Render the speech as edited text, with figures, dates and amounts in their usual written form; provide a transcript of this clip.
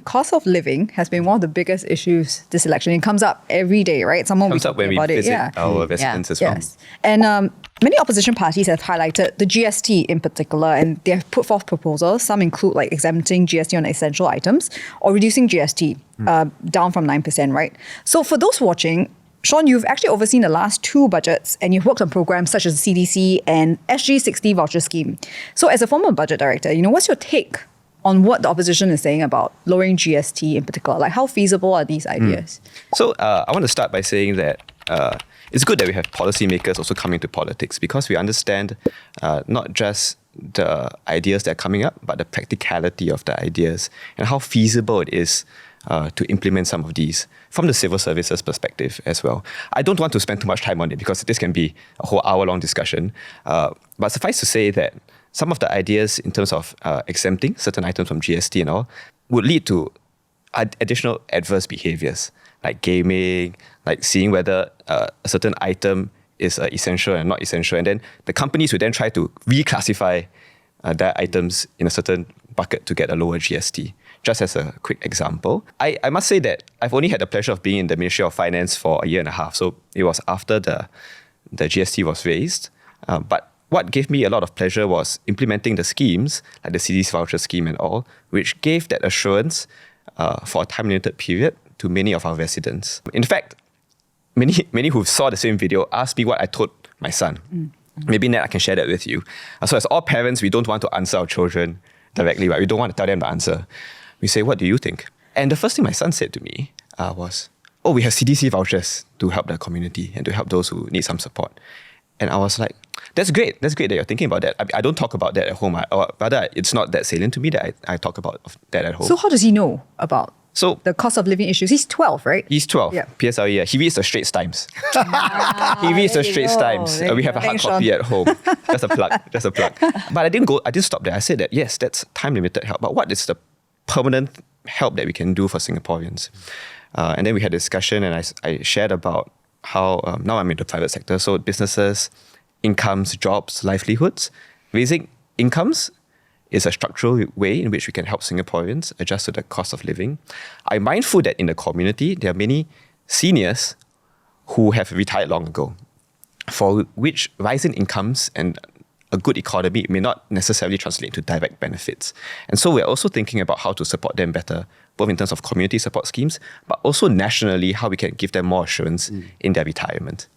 cost of living has been one of the biggest issues this election. It comes up every day, right? Someone comes up when we visit our residents as well. Yes. And many opposition parties have highlighted the GST in particular, and they have put forth proposals. Some include like exempting GST on essential items or reducing GST down from 9%, right? So for those watching, Shawn, you've actually overseen the last 2 budgets and you've worked on programs such as the CDC and SG60 voucher scheme. So as a former budget director, what's your take on what the opposition is saying about lowering GST in particular? Like, how feasible are these ideas? So I want to start by saying that it's good that we have policymakers also coming to politics, because we understand not just the ideas that are coming up, but the practicality of the ideas and how feasible it is to implement some of these from the civil services perspective as well. I don't want to spend too much time on it because this can be a whole hour-long discussion. But suffice to say that some of the ideas in terms of exempting certain items from GST and all would lead to additional adverse behaviors, like gaming, like seeing whether a certain item is essential and not essential. And then the companies would then try to reclassify their items in a certain bucket to get a lower GST. Just as a quick example, I must say that I've only had the pleasure of being in the Ministry of Finance for a year and a half. So it was after the GST was raised. But what gave me a lot of pleasure was implementing the schemes, like the CDC voucher scheme and all, which gave that assurance for a time-limited period to many of our residents. In fact, many who saw the same video asked me what I told my son. Maybe Nat, I can share that with you. So as all parents, we don't want to answer our children directly, right? We don't want to tell them the answer. We say, what do you think? And the first thing my son said to me was, we have CDC vouchers to help the community and to help those who need some support. And I was like, that's great. That's great that you're thinking about that. I don't talk about that at home. Or rather, it's not that salient to me that I talk about that at home. So how does he know about the cost of living issues? He's 12, right? He's 12, yeah. PSLE, yeah. He reads the Straits Times. He reads the Straits Times. We have a hard copy at home. Just a plug. But I didn't stop there. I said that, yes, that's time-limited help. But what is the permanent help that we can do for Singaporeans? And then we had a discussion, and I shared about how now I'm in the private sector, so businesses, incomes, jobs, livelihoods. Raising incomes is a structural way in which we can help Singaporeans adjust to the cost of living. I'm mindful that in the community, there are many seniors who have retired long ago, for which rising incomes and a good economy may not necessarily translate into direct benefits. And so we're also thinking about how to support them better, both in terms of community support schemes, but also nationally, how we can give them more assurance in their retirement.